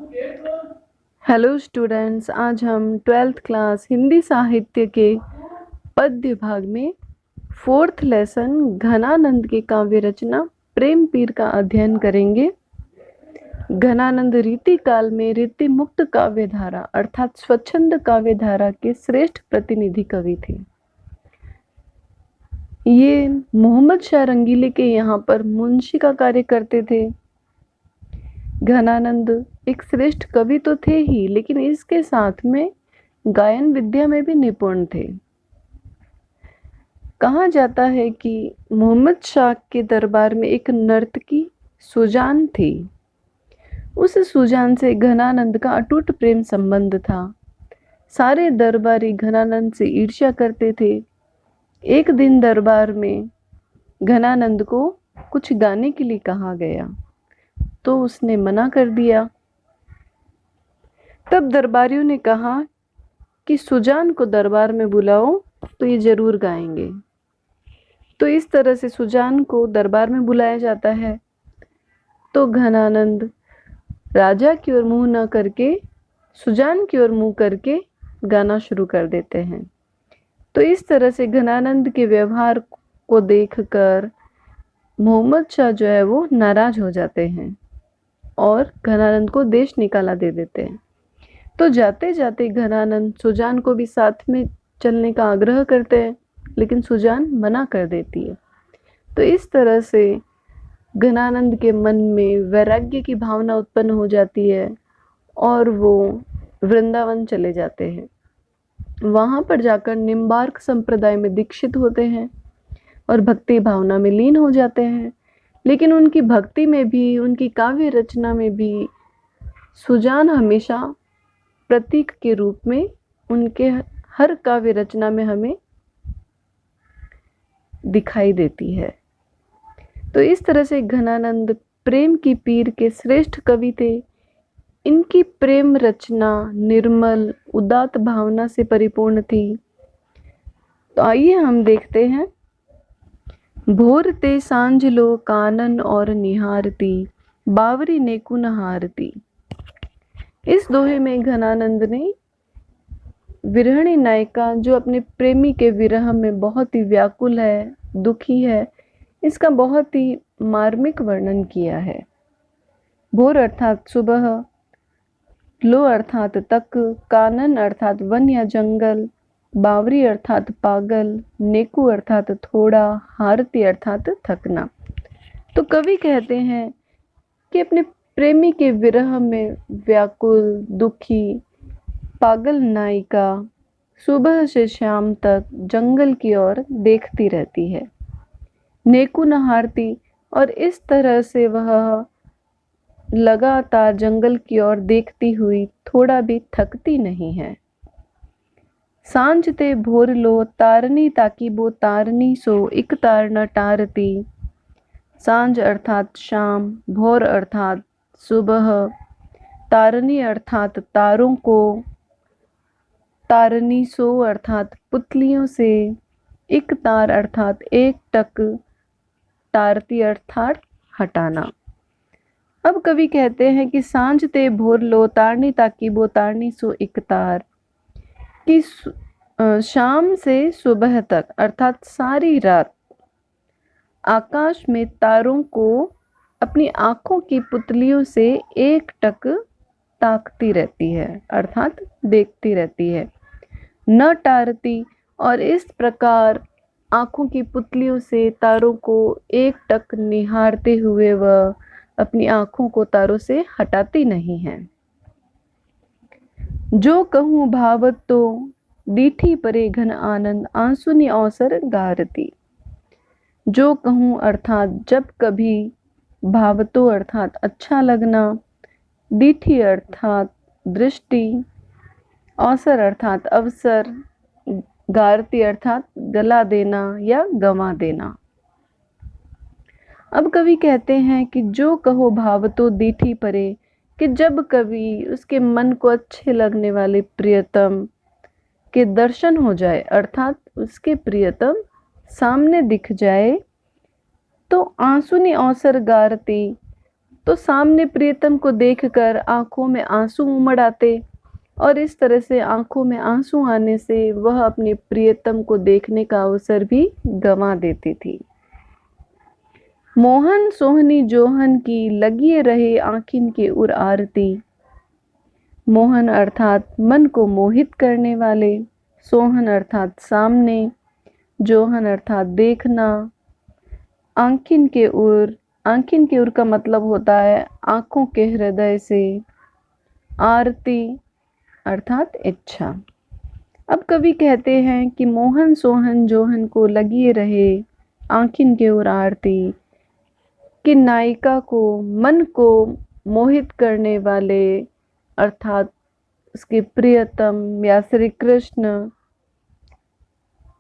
Hello students, आज हम 12th class Hindi साहित्य के पद्य भाग में 4th लेसन घनानंद की काव्य रचना प्रेम पीर का अध्ययन करेंगे। घनानंद रीति काल में रीति मुक्त काव्य धारा अर्थात स्वच्छंद काव्य धारा के श्रेष्ठ प्रतिनिधि कवि थे। ये मोहम्मद शाह रंगीले के यहाँ पर मुंशी का कार्य करते थे। घनानंद एक श्रेष्ठ कवि तो थे ही, लेकिन इसके साथ में गायन विद्या में भी निपुण थे। कहा जाता है कि मोहम्मद शाह के दरबार में एक नर्तकी सुजान थी। उस सुजान से घनानंद का अटूट प्रेम संबंध था। सारे दरबारी घनानंद से ईर्ष्या करते थे। एक दिन दरबार में घनानंद को कुछ गाने के लिए कहा गया तो उसने मना कर दिया। तब दरबारियों ने कहा कि सुजान को दरबार में बुलाओ तो ये जरूर गाएंगे। तो इस तरह से सुजान को दरबार में बुलाया जाता है। तो घनानंद राजा की ओर मुंह न करके सुजान की ओर मुंह करके गाना शुरू कर देते हैं। तो इस तरह से घनानंद के व्यवहार को देखकर मोहम्मद शाह जो है वो नाराज हो जाते हैं और घनानंद को देश निकाला दे देते हैं। तो जाते जाते घनानंद सुजान को भी साथ में चलने का आग्रह करते हैं, लेकिन सुजान मना कर देती है। तो इस तरह से घनानंद के मन में वैराग्य की भावना उत्पन्न हो जाती है और वो वृंदावन चले जाते हैं। वहां पर जाकर निम्बार्क संप्रदाय में दीक्षित होते हैं और भक्ति भावना में लीन हो जाते हैं। लेकिन उनकी भक्ति में भी, उनकी काव्य रचना में भी सुजान हमेशा प्रतीक के रूप में उनके हर काव्य रचना में हमें दिखाई देती है। तो इस तरह से घनानंद प्रेम की पीर के श्रेष्ठ कवि थे। इनकी प्रेम रचना निर्मल उदात्त भावना से परिपूर्ण थी। तो आइए हम देखते हैं। भोर ते सांझ लो कानन और निहारती, बावरी नेकु नहारती। इस दोहे में घनानंद ने विरहिणी नायिका जो अपने प्रेमी के विरह में बहुत ही व्याकुल है, दुखी है, इसका बहुत ही मार्मिक वर्णन किया है। भोर अर्थात सुबह, लो अर्थात तक, कानन अर्थात वन या जंगल, बावरी अर्थात पागल, नेकु अर्थात थोड़ा, हारती अर्थात थकना। तो कवि कहते हैं कि अपने प्रेमी के विरह में व्याकुल, दुखी, पागल नायिका सुबह से शाम तक जंगल की ओर देखती रहती है, नेकु न हारती, और इस तरह से वह लगातार जंगल की ओर देखती हुई थोड़ा भी थकती नहीं है। सांझ ते भोर लो तारनी ताकि वो तारनी सो इक तार न टारती। सांझ अर्थात शाम, भोर अर्थात सुबह, तारनी अर्थात तारों को, तारनी सो अर्थात पुतलियों से, इक तार अर्थात एक टक, टारती अर्थात हटाना। अब कवि कहते हैं कि सांझ ते भोर लो तारनी ताकि वो तारनी सो इक तार, कि शाम से सुबह तक अर्थात सारी रात आकाश में तारों को अपनी आंखों की पुतलियों से एक टक ताकती रहती है अर्थात देखती रहती है, न टारती, और इस प्रकार आंखों की पुतलियों से तारों को एक टक निहारते हुए वह अपनी आंखों को तारों से हटाती नहीं है। जो कहूँ भावत तो दीठी परे घन आनंद, आंसुनी अवसर गारती। जो कहूँ अर्थात जब कभी, भावतो अर्थात अच्छा लगना, दीठी अर्थात दृष्टि, अवसर अर्थात अवसर, गारती अर्थात गला देना या गंवा देना। अब कवि कहते हैं कि जो कहो भावतो दीठी परे, कि जब कभी उसके मन को अच्छे लगने वाले प्रियतम के दर्शन हो जाए अर्थात उसके प्रियतम सामने दिख जाए, तो आंसुनी अवसर गारती, तो सामने प्रियतम को देखकर आंखों में आंसू उमड़ आते और इस तरह से आंखों में आंसू आने से वह अपने प्रियतम को देखने का अवसर भी गंवा देती थी। मोहन सोहनी जोहन की लगी रहे आँखिन के उर आरती। मोहन अर्थात मन को मोहित करने वाले, सोहन अर्थात सामने, जोहन अर्थात देखना, आँखिन के उर का मतलब होता है आंखों के हृदय से, आरती अर्थात इच्छा। अब कवि कहते हैं कि मोहन सोहन जोहन को लगी रहे आँखिन के उर आरती कि नायिका को मन को मोहित करने वाले अर्थात उसके प्रियतम या श्री कृष्ण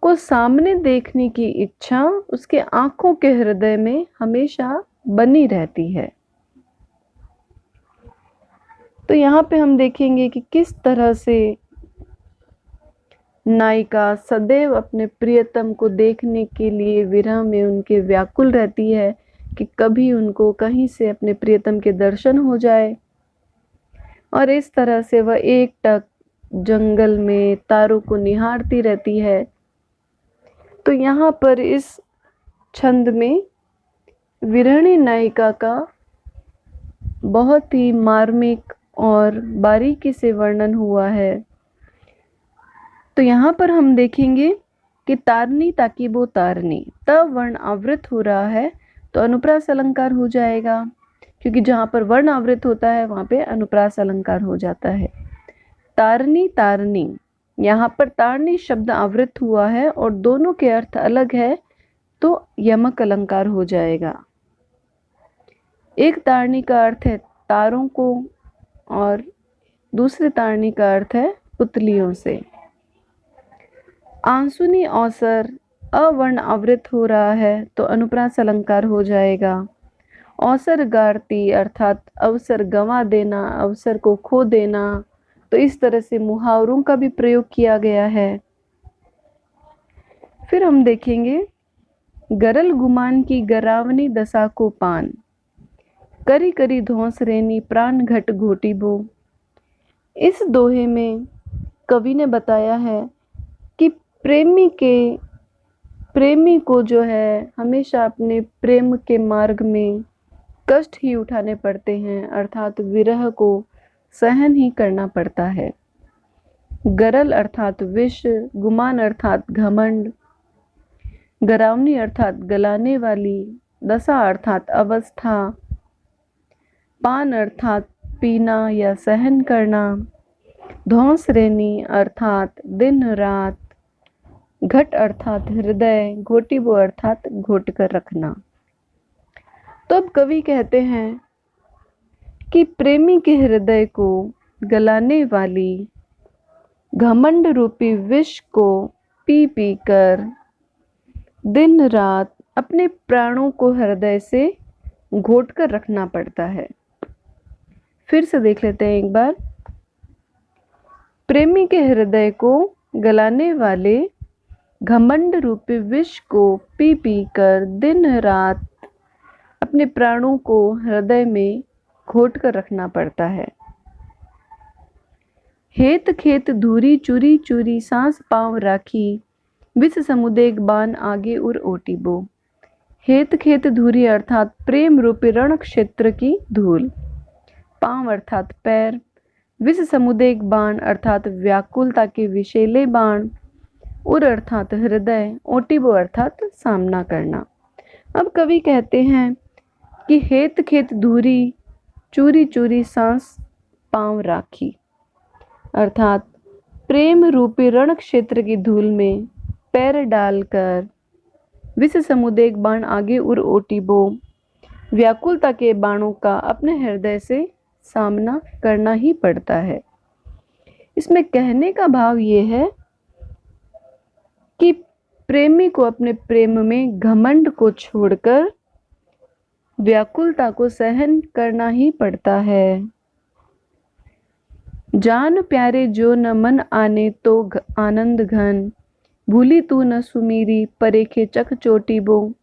को सामने देखने की इच्छा उसके आंखों के हृदय में हमेशा बनी रहती है। तो यहाँ पे हम देखेंगे कि किस तरह से नायिका सदैव अपने प्रियतम को देखने के लिए विरह में उनके व्याकुल रहती है कि कभी उनको कहीं से अपने प्रियतम के दर्शन हो जाए। और इस तरह से वह एकटक जंगल में तारों को निहारती रहती है। तो यहाँ पर इस छंद में विरहणी नायिका का बहुत ही मार्मिक और बारीकी से वर्णन हुआ है। तो यहाँ पर हम देखेंगे कि तारनी ताकि वो तारनी, तब वर्ण आवृत हो रहा है तो अनुप्रास अलंकार हो जाएगा, क्योंकि जहाँ पर वर्ण आवृत होता है वहाँ पे अनुप्रास अलंकार हो जाता है। तारनी तारनी, यहाँ पर तारनी शब्द आवृत हुआ है और दोनों के अर्थ अलग है तो यमक अलंकार हो जाएगा। एक तारनी का अर्थ है तारों को और दूसरे तारनी का अर्थ है पुतलियों से। आंसुनी अवसर अवर्ण आवृत हो रहा है तो अनुप्रास अलंकार हो जाएगा। अवसर गारती अर्थात अवसर गंवा देना, अवसर को खो देना, तो इस तरह से मुहावरों का भी प्रयोग किया गया है। फिर हम देखेंगे गरल गुमान की गरावनी दशा को पान, करी करी धौंस रेनी प्राण घट घोटी बो। इस दोहे में कवि ने बताया है कि प्रेमी को जो है हमेशा अपने प्रेम के मार्ग में कष्ट ही उठाने पड़ते हैं, अर्थात विरह को सहन ही करना पड़ता है। गरल अर्थात विष, गुमान अर्थात घमंड, गरावनी अर्थात गलाने वाली, दशा अर्थात अवस्था, पान अर्थात पीना या सहन करना, धौंस रेनी अर्थात दिन रात, घट अर्थात हृदय, घोटीबो अर्थात घोट कर रखना। तो अब कवि कहते हैं कि प्रेमी के हृदय को गलाने वाली घमंड रूपी विष को पी पी कर दिन रात अपने प्राणों को हृदय से घोट कर रखना पड़ता है। फिर से देख लेते हैं एक बार। प्रेमी के हृदय को गलाने वाले घमंड रूपी विष को पी पी कर दिन रात अपने प्राणों को हृदय में घोट कर रखना पड़ता है। हेत खेत धूरी चूरी चूरी सांस पांव राखी, विष समुदेग बान आगे उर ओटी बो। हेत खेत धूरी अर्थात प्रेम रूपी रण क्षेत्र की धूल, पांव अर्थात पैर, विष समुदेग बाण अर्थात व्याकुलता के विषैले बाण, उर अर्थात हृदय, ओटीबो अर्थात सामना करना। अब कवि कहते हैं कि हेत खेत धूरी चूरी चूरी सांस पांव राखी, अर्थात प्रेम रूपी रण क्षेत्र की धूल में पैर डालकर विष समुदेग बाण आगे उर ओटीबो, व्याकुलता के बाणों का अपने हृदय से सामना करना ही पड़ता है। इसमें कहने का भाव ये है कि प्रेमी को अपने प्रेम में घमंड को छोड़कर व्याकुलता को सहन करना ही पड़ता है। जान प्यारे जो न मन आने तो आनंद घन, भूली तू न सुमीरी परेखे चख चोटी बो।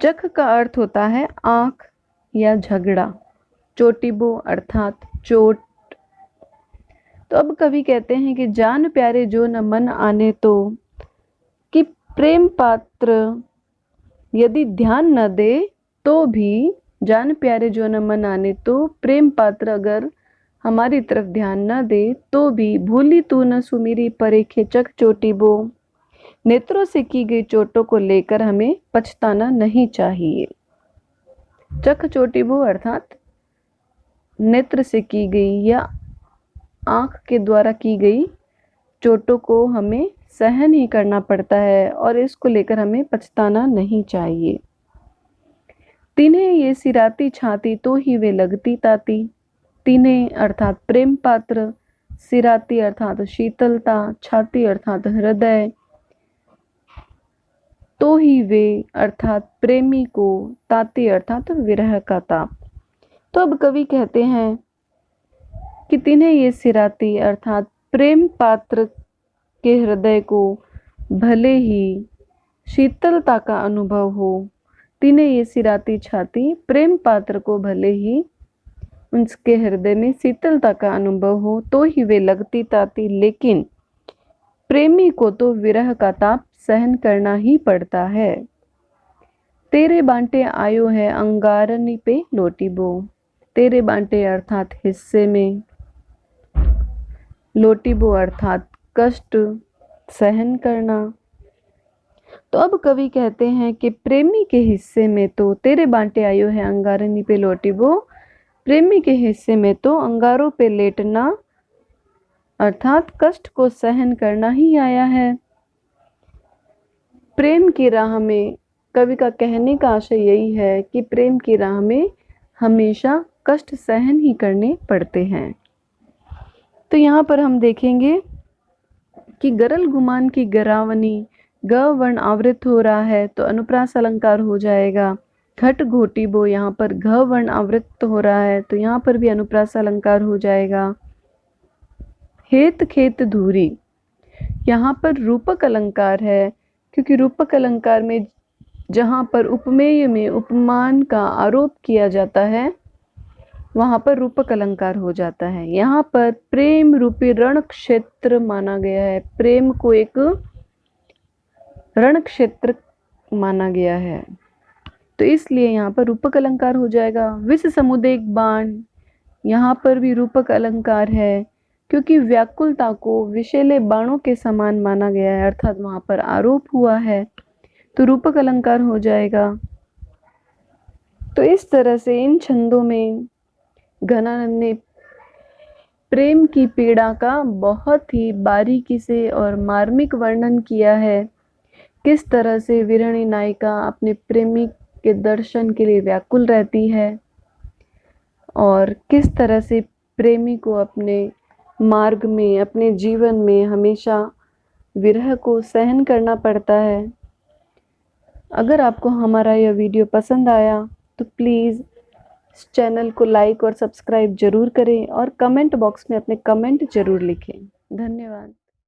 चख का अर्थ होता है आंख, या झगड़ा, चोटिबो अर्थात चोट। तो अब कवि कहते हैं कि जान प्यारे जो न मन आने तो, कि प्रेम पात्र यदि ध्यान न दे तो भी, जान प्यारे जो न मन आने तो, प्रेम पात्र अगर हमारी तरफ ध्यान न दे तो भी, भूली तू न सुमीरी परे खेचक चोटिबो, नेत्रों से की गई चोटों को लेकर हमें पछताना नहीं चाहिए। चख चोटिबो अर्थात नेत्र से की गई या आंख के द्वारा की गई चोटों को हमें सहन ही करना पड़ता है और इसको लेकर हमें पछताना नहीं चाहिए। तिन्हें ये सिराती छाती तो ही वे लगती ताती, तिन्हें अर्थात प्रेम पात्र, सिराती अर्थात शीतलता, छाती अर्थात हृदय, तो ही वे अर्थात प्रेमी को, ताती अर्थात विरह का ताप। तो अब कवि कहते हैं कि तिन्हें ये सिराती अर्थात प्रेम पात्र के हृदय को भले ही शीतलता का अनुभव हो, तिन्हें ये सिराती छाती प्रेम पात्र को भले ही उनके हृदय में शीतलता का अनुभव हो, तो ही वे लगती ताती, लेकिन प्रेमी को तो विरह का ताप सहन करना ही पड़ता है। तेरे बांटे आयो है अंगारनी पे लोटिबो, तेरे बांटे अर्थात हिस्से में, लोटिबो अर्थात कष्ट सहन करना। तो अब कवि कहते हैं कि प्रेमी के हिस्से में तो, तेरे बांटे आयो है अंगारनी पे लोटिबो, प्रेमी के हिस्से में तो अंगारों पे लेटना अर्थात कष्ट को सहन करना ही आया है। प्रेम की राह में, कवि का कहने का आशय यही है कि प्रेम की राह में हमेशा कष्ट सहन ही करने पड़ते हैं। तो यहाँ पर हम देखेंगे कि गरल गुमान की गरावनी, ग वर्ण आवृत हो रहा है तो अनुप्रास अलंकार हो जाएगा। घट घोटिबो, यहाँ पर घ वर्ण आवृत हो रहा है तो यहाँ पर भी अनुप्रास अलंकार हो जाएगा। हेत खेत धूरी, यहाँ पर रूपक अलंकार है, क्योंकि रूपक अलंकार में जहाँ पर उपमेय में उपमान का आरोप किया जाता है वहाँ पर रूपक अलंकार हो जाता है। यहाँ पर प्रेम रूपी रण क्षेत्र माना गया है, प्रेम को एक रण क्षेत्र माना गया है तो इसलिए यहाँ पर रूपक अलंकार हो जाएगा। विष समुदेक बाण, यहाँ पर भी रूपक अलंकार है, क्योंकि व्याकुलता को विषैले बाणों के समान माना गया है, अर्थात वहाँ पर आरोप हुआ है तो रूपक अलंकार हो जाएगा। तो इस तरह से इन छंदों में घनानंद ने प्रेम की पीड़ा का बहुत ही बारीकी से और मार्मिक वर्णन किया है। किस तरह से विरणी नायिका अपने प्रेमी के दर्शन के लिए व्याकुल रहती है और किस तरह से प्रेमी को अपने मार्ग में, अपने जीवन में हमेशा विरह को सहन करना पड़ता है। अगर आपको हमारा यह वीडियो पसंद आया तो प्लीज़ इस चैनल को लाइक और सब्सक्राइब जरूर करें और कमेंट बॉक्स में अपने कमेंट जरूर लिखें। धन्यवाद।